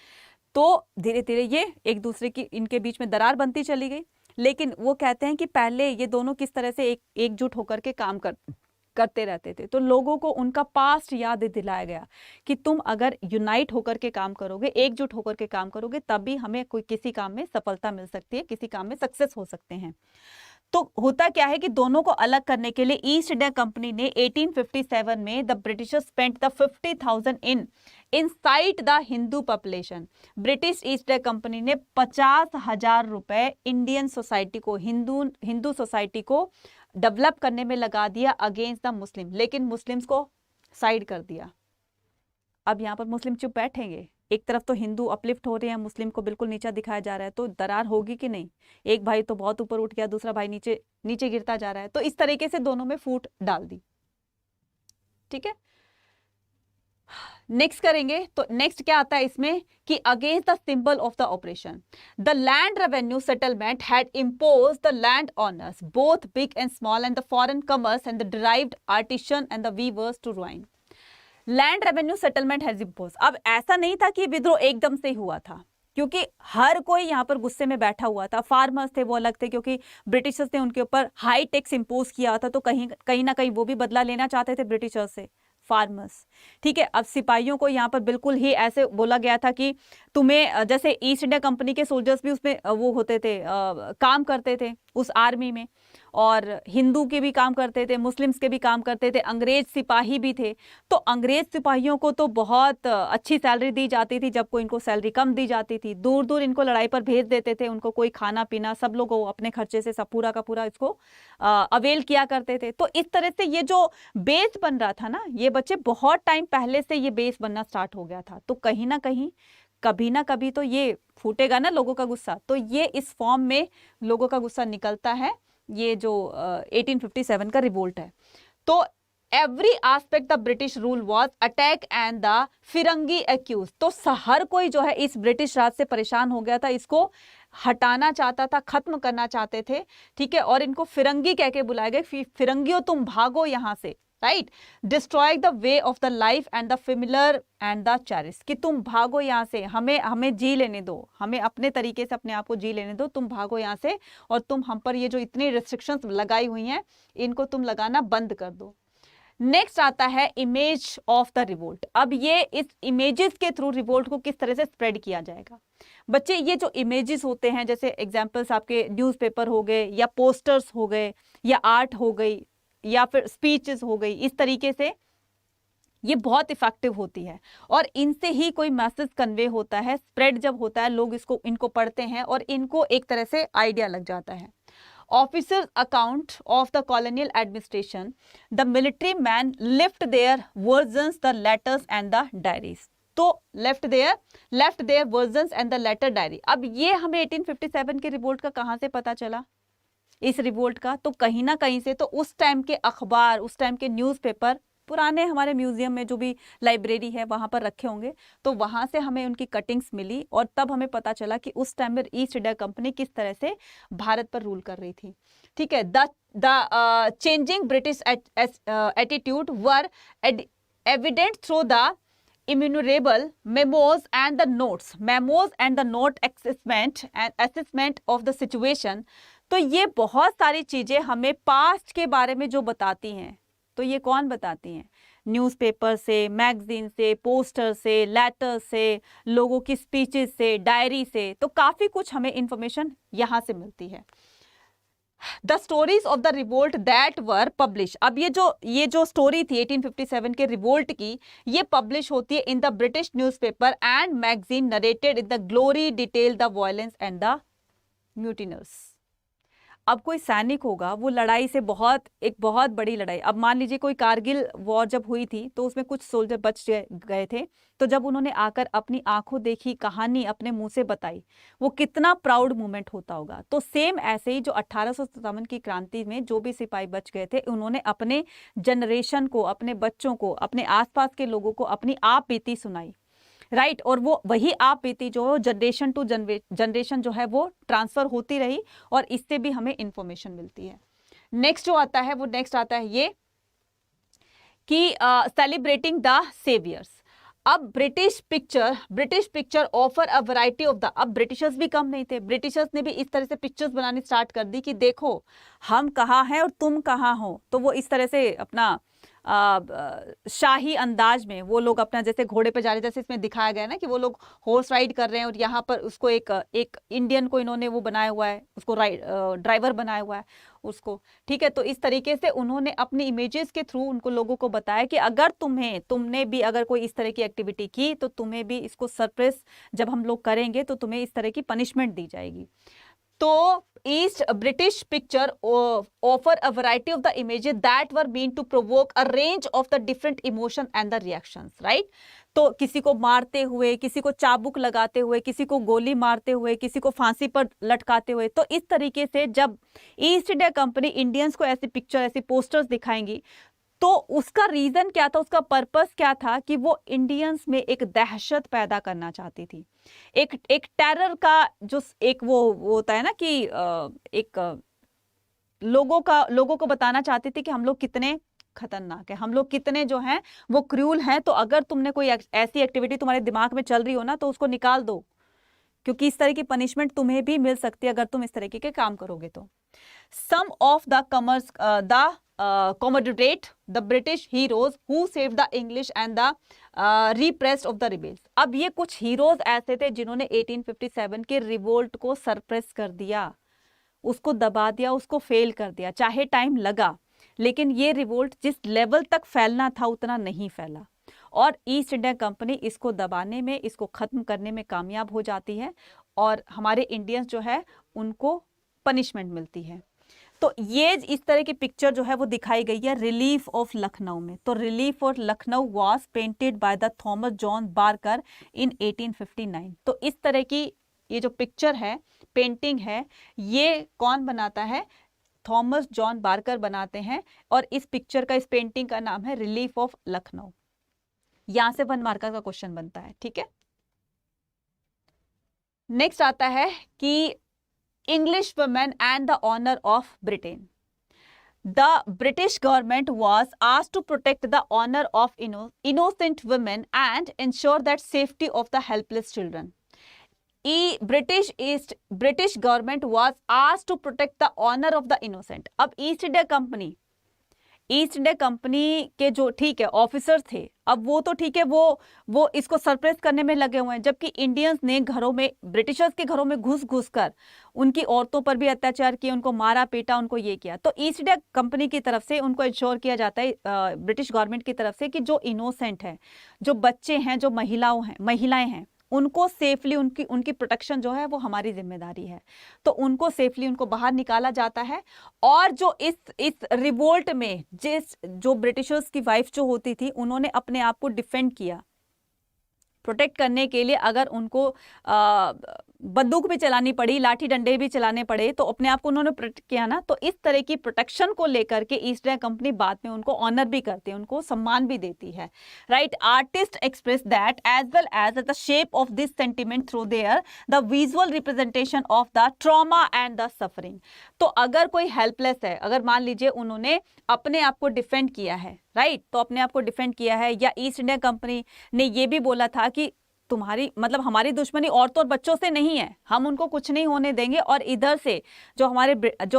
तो धीरे धीरे ये एक दूसरे की इनके बीच में दरार बनती चली गई। लेकिन वो कहते हैं कि पहले ये दोनों किस तरह से एकजुट होकर के काम करते रहते थे। तो लोगों को उनका पास्ट याद दिलाया गया कि तुम अगर यूनाइट होकर के काम करोगे, एकजुट होकर के काम करोगे, तभी हमें कोई किसी काम में सफलता मिल सकती है, किसी काम में सक्सेस हो सकते हैं। तो होता क्या है कि दोनों को अलग करने के लिए ईस्ट इंडिया कंपनी ने 1857 में the Britishers spent the 50,000 inside the Hindu population. British east India company ने 50,000 रुपए इंडियन सोसाइटी को, हिंदू सोसाइटी को डेवलप करने में लगा दिया अगेंस्ट द मुस्लिम, लेकिन मुस्लिम्स को साइड कर दिया। अब यहाँ पर मुस्लिम चुप बैठेंगे? एक तरफ तो हिंदू अपलिफ्ट हो रहे हैं, मुस्लिम को बिल्कुल नीचा दिखाया जा रहा है, तो दरार होगी कि नहीं? एक भाई तो बहुत ऊपर उठ गया, दूसरा भाई नीचे नीचे गिरता जा रहा है। तो इस तरीके से दोनों में फूट डाल दी। ठीक है, नेक्स्ट करेंगे। तो नेक्स्ट क्या आता है इसमें कि against the symbol of the operation, the land revenue settlement had impose the land owners both big and small and the foreign commerce and the derived artisan and the weavers to join. Land revenue settlement has impose. अब ऐसा नहीं था कि विद्रोह एकदम से हुआ था, क्योंकि हर कोई यहाँ पर गुस्से में बैठा हुआ था। फार्मर्स थे वो अलग थे, क्योंकि ब्रिटिशर्स ने उनके ऊपर हाई टैक्स इम्पोज किया था, तो कहीं ना कहीं वो भी बदला लेना चाहते थे ब्रिटिशर्स से, फार्मर्स। ठीक है, अब सिपाहियों को यहाँ पर बिल्कुल ही ऐसे बोला गया था कि तुम्हें, जैसे ईस्ट इंडिया कंपनी के सोल्जर्स भी उसमें वो होते थे, काम करते थे उस आर्मी में, और हिंदू के भी काम करते थे, मुस्लिम्स के भी काम करते थे, अंग्रेज सिपाही भी थे। तो अंग्रेज सिपाहियों को तो बहुत अच्छी सैलरी दी जाती थी, जबकि इनको सैलरी कम दी जाती थी। दूर दूर इनको लड़ाई पर भेज देते थे, उनको कोई खाना पीना सब लोग अपने खर्चे से सब पूरा का पूरा इसको अवेल किया करते थे। तो इस तरह से ये जो बेस बन रहा था ना, ये बच्चे बहुत टाइम पहले से ये बेस बनना स्टार्ट हो गया था। तो कहीं ना कहीं कभी ना कभी तो ये फूटेगा ना लोगों का गुस्सा, तो ये इस फॉर्म में लोगों का गुस्सा निकलता है। ये जो 1857 का रिवोल्ट है। तो every aspect the British rule was attack and the firangi accuse. तो हर कोई जो है इस ब्रिटिश राज से परेशान हो गया था, इसको हटाना चाहता था, खत्म करना चाहते थे। ठीक है, और इनको फिरंगी कह के बुलाए गए, फिरंगियों तुम भागो यहां से, right. Destroy the way of the life and the familiar and the cherish, कि तुम भागो यहाँ से, हमें जी लेने दो, हमें अपने तरीके से अपने आप को जी लेने दो, तुम भागो यहाँ से, और तुम हम पर ये जो इतनी रिस्ट्रिक्शंस लगाई हुई हैं इनको तुम लगाना बंद कर दो। नेक्स्ट आता है इमेज ऑफ द रिवोल्ट। अब ये इस इमेजेस के थ्रू रिवोल्ट को किस तरह से स्प्रेड किया जाएगा। बच्चे ये जो इमेजेस होते हैं, जैसे एग्जाम्पल्स आपके न्यूज़पेपर हो गए, या पोस्टर्स हो गए, या आर्ट हो गई, या फिर स्पीचेस हो गई, इस तरीके से ये बहुत इफेक्टिव होती है, और इनसे ही कोई मैसेज कन्वे होता है। स्प्रेड जब होता है, लोग इनको पढ़ते हैं और इनको एक तरह से आइडिया लग जाता है। Officers account of the colonial administration, the military man left their versions the letters and the diaries. तो left their versions and the letter diary. अब ये हमें 1857 के रिवोल्ट का कहाँ से पता चला, इस रिवोल्ट का? तो कहीं ना कहीं से, तो उस टाइम के अखबार, उस टाइम के न्यूज़पेपर, पुराने हमारे म्यूजियम में जो भी लाइब्रेरी है वहां पर रखे होंगे, तो वहां से हमें उनकी कटिंग्स मिली, और तब हमें पता चला कि उस टाइम में ईस्ट इंडिया कंपनी किस तरह से भारत पर रूल कर रही थी। ठीक है, the changing British attitude were evident through the innumerable memos and the note assessment of the situation. तो ये बहुत सारी चीजें हमें पास्ट के बारे में जो बताती हैं, तो ये कौन बताती हैं? न्यूज़पेपर से, मैगजीन से, पोस्टर से, लेटर से, लोगों की स्पीचेस से, डायरी से, तो काफी कुछ हमें इंफॉर्मेशन यहां से मिलती है। The stories of the revolt that were publish. अब ये जो स्टोरी थी 1857 के रिवोल्ट की, ये पब्लिश होती है in the British newspaper and magazine, narrated in the glory detail the violence and the mutineers. अब कोई सैनिक होगा, वो लड़ाई से एक बहुत बड़ी लड़ाई, अब मान लीजिए कोई कारगिल वॉर जब हुई थी, तो उसमें कुछ सोल्जर बच गए थे, तो जब उन्होंने आकर अपनी आंखों देखी कहानी अपने मुंह से बताई, वो कितना प्राउड मोमेंट होता होगा। तो सेम ऐसे ही जो 1857 की क्रांति में जो भी सिपाही बच गए थे, उन्होंने अपने जनरेशन को, अपने बच्चों को, अपने आसपास के लोगों को अपनी आप बीती सुनाई, राइट। और वो वही आप बीती जो जनरेशन टू जनरेशन जो है वो ट्रांसफर होती रही, और इससे भी हमें इंफॉर्मेशन मिलती है। नेक्स्ट जो आता है वो नेक्स्ट आता है ये कि सेलिब्रेटिंग द सेवियर्स। अब British picture offer a variety of the, अब ब्रिटिशर्स भी कम नहीं थे, ब्रिटिशर्स ने भी इस तरह से पिक्चर्स बनानी स्टार्ट कर दी कि देखो हम कहाँ हैं और तुम कहाँ हो। तो वो इस तरह से अपना शाही अंदाज में वो लोग अपना, जैसे घोड़े पे जा रहे, जैसे इसमें दिखाया गया ना कि वो लोग हॉर्स राइड कर रहे हैं और यहाँ पर उसको एक इंडियन को इन्होंने वो बनाया हुआ है, उसको ड्राइवर बनाया हुआ है उसको, ठीक है। तो इस तरीके से उन्होंने अपनी इमेजेस के थ्रू उनको लोगों को बताया कि अगर तुमने भी अगर कोई इस तरह की एक्टिविटी की तो तुम्हें भी इसको सरप्रेस जब हम लोग करेंगे तो तुम्हें इस तरह की पनिशमेंट दी जाएगी। तो East British picture offer a variety of the images that were meant to provoke a range of the different emotion and the reactions, right? तो किसी को मारते हुए, किसी को चाबुक लगाते हुए, किसी को गोली मारते हुए, किसी को फांसी पर लटकाते हुए, तो इस तरीके से जब ईस्ट इंडिया कंपनी इंडियंस को ऐसी पिक्चर, ऐसी पोस्टर्स दिखाएंगी तो उसका रीजन क्या था, उसका पर्पस क्या था कि वो इंडियंस में एक दहशत पैदा करना चाहती थी, एक टेरर का जो एक वो होता है ना कि एक लोगों को बताना चाहती थी कि हम लोग कितने खतरनाक है, हम लोग कितने जो हैं वो क्रूल हैं। तो अगर तुमने कोई ऐसी एक्टिविटी तुम्हारे दिमाग में चल रही हो ना तो उसको निकाल दो, क्योंकि इस तरह की पनिशमेंट तुम्हें भी मिल सकती है अगर तुम इस तरीके के काम करोगे। तो some of the commemorate the British heroes who saved the English and the repressed of the rebels। अब ये कुछ हीरोज ऐसे थे जिन्होंने 1857 के रिवोल्ट को सरप्रेस कर दिया, उसको दबा दिया, उसको फेल कर दिया। चाहे टाइम लगा लेकिन ये रिवोल्ट जिस लेवल तक फैलना था उतना नहीं फैला और ईस्ट इंडिया कंपनी इसको दबाने में, इसको खत्म करने में कामयाब हो जाती है और हमारे इंडियंस जो है उनको पनिशमेंट मिलती है। तो ये इस तरह की पिक्चर जो है वो दिखाई गई है रिलीफ ऑफ लखनऊ में। तो relief of Lucknow was painted by the Thomas John Barker in 1859। तो इस तरह की ये जो पिक्चर है, पेंटिंग है, ये कौन बनाता है? थॉमस जॉन बार्कर बनाते हैं और इस पिक्चर का, इस पेंटिंग का नाम है रिलीफ ऑफ लखनऊ। यहां से 1 मार्कर का क्वेश्चन बनता है, ठीक है। नेक्स्ट आता है कि English women and the honor of Britain। The British government was asked to protect the honor of innocent women and ensure that safety of the helpless children। British government was asked to protect the honor of the innocent। अब ईस्ट इंडिया कंपनी के जो, ठीक है, ऑफिसर्स थे, अब वो तो ठीक है, वो इसको सरप्रेस करने में लगे हुए हैं, जबकि इंडियंस ने घरों में, ब्रिटिशर्स के घरों में घुस कर उनकी औरतों पर भी अत्याचार किए, उनको मारा पीटा, उनको ये किया। तो ईस्ट इंडिया कंपनी की तरफ से उनको इंश्योर किया जाता है, ब्रिटिश गवर्नमेंट की तरफ से, कि जो इनोसेंट है, जो बच्चे हैं, जो महिलाएं हैं, उनको सेफली, उनकी प्रोटेक्शन जो है वो हमारी जिम्मेदारी है। तो उनको सेफली उनको बाहर निकाला जाता है। और जो इस रिवोल्ट में जो ब्रिटिशर्स की वाइफ जो होती थी, उन्होंने अपने आप को डिफेंड किया, प्रोटेक्ट करने के लिए अगर उनको बंदूक भी चलानी पड़ी, लाठी डंडे भी चलाने पड़े, तो अपने आप को उन्होंने प्रोटेक्ट किया ना। तो इस तरह की प्रोटेक्शन को लेकर के ईस्ट इंडिया कंपनी बाद में उनको ऑनर भी करती है, उनको सम्मान भी देती है, right. Artist express that as well as the shape of this sentiment through their the visual representation of the trauma and the suffering. तो अगर कोई हेल्पलेस है, अगर मान लीजिए उन्होंने अपने आप को डिफेंड किया है, राइट, तो अपने आप को डिफेंड किया है, या ईस्ट इंडिया कंपनी ने ये भी बोला था कि तुम्हारी, मतलब हमारी दुश्मनी औरतों और बच्चों से नहीं है, हम उनको कुछ नहीं होने देंगे। और इधर से जो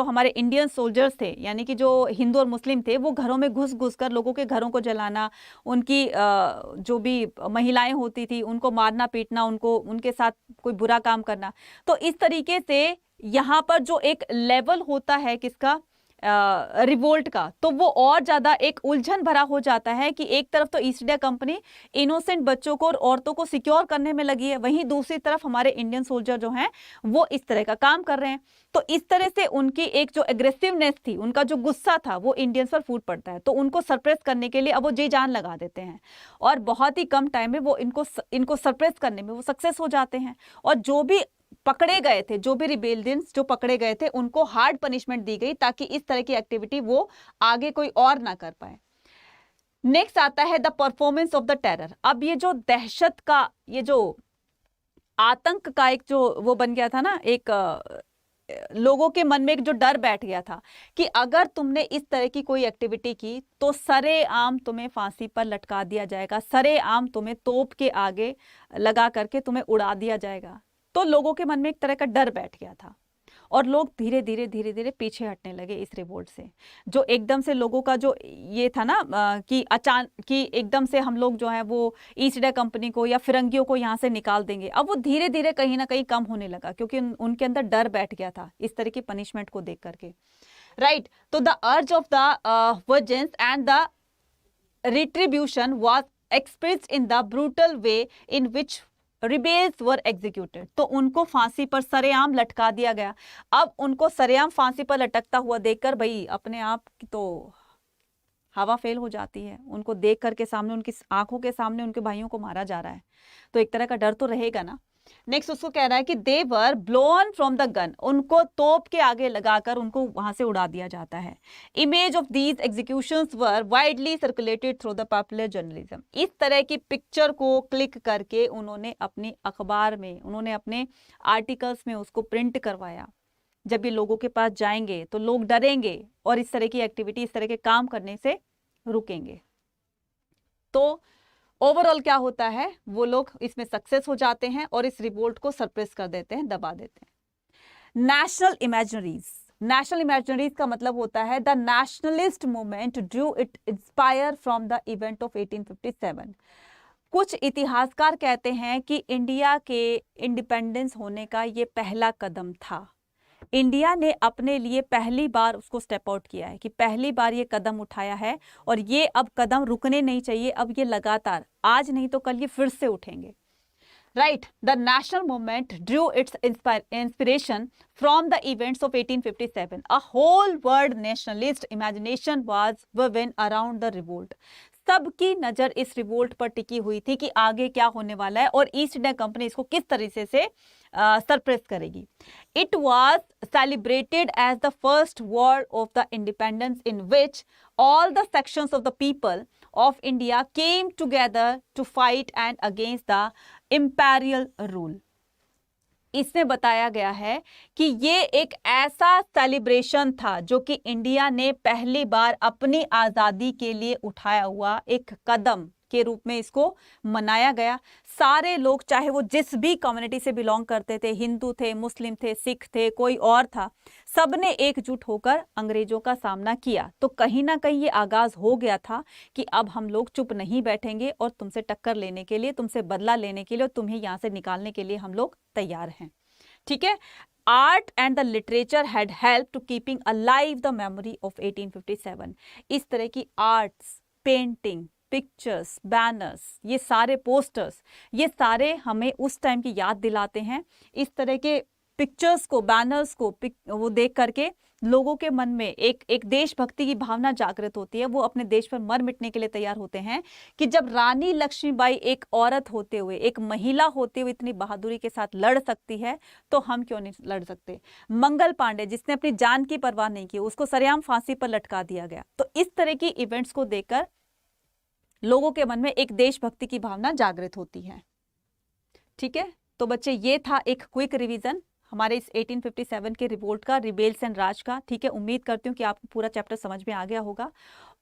हमारे इंडियन सोल्जर्स थे, यानी कि जो हिंदू और मुस्लिम थे, वो घरों में घुस कर लोगों के घरों को जलाना, उनकी जो भी महिलाएं होती थी उनको मारना पीटना, उनके साथ कोई बुरा काम करना। तो इस तरीके से यहाँ पर जो एक लेवल होता है किसका, रिवोल्ट का, तो वो और ज्यादा एक उलझन भरा हो जाता है कि एक तरफ तो ईस्ट इंडिया कंपनी इनोसेंट बच्चों को और औरतों को सिक्योर करने में लगी है, वहीं दूसरी तरफ हमारे इंडियन सोल्जर जो हैं वो इस तरह का काम कर रहे हैं। तो इस तरह से उनकी एक जो एग्रेसिवनेस थी, उनका जो गुस्सा था, वो इंडियंस पर फूट पड़ता है। तो उनको सरप्रेस करने के लिए अब वो जी जान लगा देते हैं और बहुत ही कम टाइम में वो इनको सरप्रेस करने में वो सक्सेस हो जाते हैं। और जो भी पकड़े गए थे, जो भी रिबेलियंस जो पकड़े गए थे, उनको हार्ड पनिशमेंट दी गई ताकि इस तरह की एक्टिविटी वो आगे कोई और ना कर पाए। नेक्स्ट आता है the performance of the terror. अब ये जो दहशत का, ये जो आतंक का एक जो वो बन गया था ना, एक लोगों के मन में एक जो डर बैठ गया था कि अगर तुमने इस तरह की कोई एक्टिविटी की तो सरेआम तुम्हें फांसी पर लटका दिया जाएगा, सरेआम तुम्हें तोप के आगे लगा करके तुम्हें उड़ा दिया जाएगा। तो लोगों के मन में एक तरह का डर बैठ गया था और लोग धीरे धीरे पीछे हटने लगे इस रिवोल्ट से। जो एकदम से लोगों का जो ये था ना कि अचानक कि एकदम से हम लोग जो है वो ईस्ट इंडिया कंपनी को या फिरंगियों को यहाँ से निकाल देंगे, अब वो धीरे धीरे कहीं ना कहीं कम होने लगा क्योंकि उनके अंदर डर बैठ गया था इस तरह की पनिशमेंट को देख करके, राइट। तो the urge of the vengeance and the retribution was expressed in the brutal way in which rebels were executed. तो उनको फांसी पर सरेआम लटका दिया गया। अब उनको सरेआम फांसी पर लटकता हुआ देखकर भाई अपने आप की तो हवा फेल हो जाती है। उनको देख करके सामने उनकी आंखों के सामने उनके भाइयों को मारा जा रहा है तो एक तरह का डर तो रहेगा ना। नेक्स्ट उसको कह रहा है कि दे वर ब्लोन फ्रॉम द गन, उनको तोप के आगे लगाकर उनको वहां से उड़ा दिया जाता है। Image of these executions were widely circulated through the popular journalism. इस तरह की पिक्चर को क्लिक करके उन्होंने अपनी अखबार में, उन्होंने अपने आर्टिकल्स में उसको प्रिंट करवाया। जब ये लोगों के पास जाएंगे तो लोग डरेंगे और इस तरह की एक्टिविटी, इस तरह के काम करने से रुकेंगे। तो ओवरऑल क्या होता है, वो लोग इसमें सक्सेस हो जाते हैं और इस रिवोल्ट को सरप्रेस कर देते हैं, दबा देते हैं। नेशनल इमेजिनरीज, नेशनल इमेजिनरीज का मतलब होता है the nationalist movement Drew it inspire from the event of 1857। कुछ इतिहासकार कहते हैं कि इंडिया के इंडिपेंडेंस होने का ये पहला कदम था। इंडिया ने अपने लिए पहली बार उसको स्टेप आउट किया है कि पहली बार ये कदम उठाया है और ये अब कदम रुकने नहीं चाहिए। अब ये लगातार, आज नहीं तो कल ये फिर से उठेंगे, right. The national movement drew its inspiration from the events of 1857। A whole world nationalist imagination was woven around the revolt. सबकी नजर इस रिवोल्ट पर टिकी हुई थी कि आगे क्या होने वाला है और ईस्ट इंडिया कंपनी इसको किस तरीके से सरप्रेस करेगी। It was celebrated as the first war of the independence in which all the sections of the people of India came together to fight and against the imperial rule. इसमें बताया गया है कि ये एक ऐसा सेलिब्रेशन था जो कि इंडिया ने पहली बार अपनी आज़ादी के लिए उठाया हुआ एक कदम के रूप में इसको मनाया गया। सारे लोग, चाहे वो जिस भी कम्युनिटी से बिलोंग करते थे, हिंदू थे, मुस्लिम थे, सिख थे, कोई और था, सबने एकजुट होकर अंग्रेजों का सामना किया। तो कहीं ना कहीं ये आगाज हो गया था कि अब हम लोग चुप नहीं बैठेंगे और तुमसे टक्कर लेने के लिए, तुमसे बदला लेने के लिए और तुम्हें यहाँ से निकालने के लिए हम लोग तैयार हैं, ठीक है। Art and the literature had help to keeping alive the memory of 1857। इस तरह की आर्ट्स, पेंटिंग, पिक्चर्स, बैनर्स, ये सारे पोस्टर्स, ये सारे हमें उस टाइम की याद दिलाते हैं। इस तरह के पिक्चर्स को, बैनर्स को वो देख करके लोगों के मन में एक देशभक्ति की भावना जागृत होती है। वो अपने देश पर मर मिटने के लिए तैयार होते हैं कि जब रानी लक्ष्मीबाई एक औरत होते हुए, एक महिला होते हुए इतनी बहादुरी के साथ लड़ सकती है तो हम क्यों नहीं लड़ सकते। मंगल पांडे जिसने अपनी जान की परवाह नहीं की, उसको सरेआम फांसी पर लटका दिया गया। तो इस तरह की इवेंट्स को देखकर लोगों के मन में एक देशभक्ति की भावना जागृत होती है, ठीक है। तो बच्चे ये था एक क्विक रिवीजन हमारे इस 1857 के रिवोल्ट का, रिबेल्स एंड राज का, ठीक है। उम्मीद करती हूँ कि आपको पूरा चैप्टर समझ में आ गया होगा।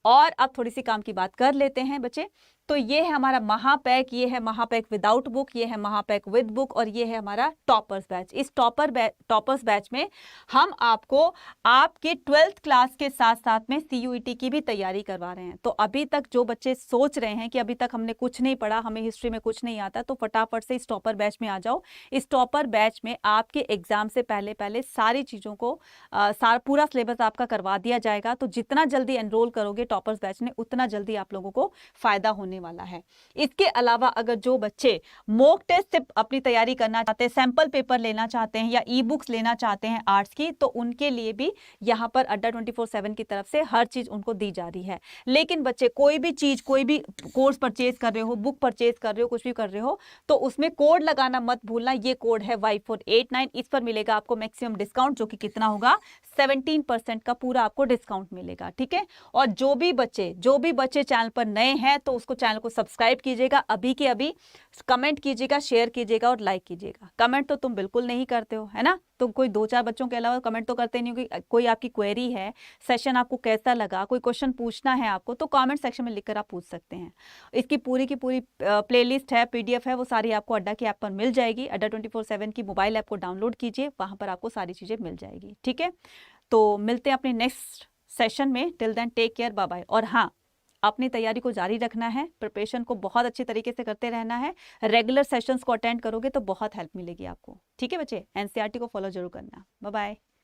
और अब थोड़ी सी काम की बात कर लेते हैं बच्चे। तो ये है हमारा महापैक, ये है महापैक विदाउट बुक, ये है महापैक विद बुक और ये है हमारा टॉपर्स बैच। इस टॉपर्स बैच में हम आपको आपके 12th क्लास के साथ साथ में CUET की भी तैयारी करवा रहे हैं। तो अभी तक जो बच्चे सोच रहे हैं कि अभी तक हमने कुछ नहीं पढ़ा, हमें हिस्ट्री में कुछ नहीं आता, तो फटाफट से इस टॉपर बैच में आ जाओ। इस टॉपर बैच में आपके एग्जाम से पहले सारी चीज़ों को पूरा सिलेबस आपका करवा दिया जाएगा। तो जितना जल्दी एनरोल करोगे टॉपर्स बैच में, उतना जल्दी आप लोगों को फायदा होने वाला है। इसके अलावा अगर जो बच्चे मॉक टेस्ट से अपनी तैयारी करना चाहते हैं, सैंपल पेपर लेना चाहते हैं या ई बुक्स लेना चाहते हैं आर्ट्स की, तो उनके लिए भी यहाँ पर अड्डा 24/7 की तरफ से हर चीज उनको दी जा रही है। लेकिन बच्चे कोई भी चीज, कोई भी कोर्स परचेज कर रहे हो, बुक परचेज कर रहे हो, कुछ भी कर रहे हो, तो उसमें कोड लगाना मत भूलना। ये कोड है Y489। इस पर मिलेगा आपको मैक्सिमम डिस्काउंट, जो कि कितना होगा 17% का पूरा आपको डिस्काउंट मिलेगा, ठीक है। और जो भी बच्चे चैनल पर नए हैं तो उसको चैनल को सब्सक्राइब कीजिएगा अभी के अभी, कमेंट कीजिएगा, शेयर कीजिएगा और लाइक कीजिएगा। कमेंट तो तुम बिल्कुल नहीं करते हो, है ना? तुम कोई 2-4 बच्चों के अलावा कमेंट तो करते नहीं हो। कोई आपकी क्वेरी है, सेशन आपको कैसा लगा, कोई क्वेश्चन पूछना है आपको, तो कमेंट सेक्शन में लिखकर आप पूछ सकते हैं। इसकी पूरी की पूरी प्लेलिस्ट है, पीडीएफ है, वो सारी आपको अड्डा की ऐप पर मिल जाएगी। अड्डा 24/7 की मोबाइल ऐप को डाउनलोड कीजिए, वहां पर आपको सारी चीजें मिल जाएगी। ठीक है, तो मिलते हैं अपने नेक्स्ट सेशन में। Till then take care, bye bye. और हाँ, अपनी तैयारी को जारी रखना है, प्रिपरेशन को बहुत अच्छे तरीके से करते रहना है। रेगुलर सेशंस को अटेंड करोगे तो बहुत हेल्प मिलेगी आपको। ठीक है बच्चे, एनसीईआरटी को फॉलो जरूर करना। Bye bye.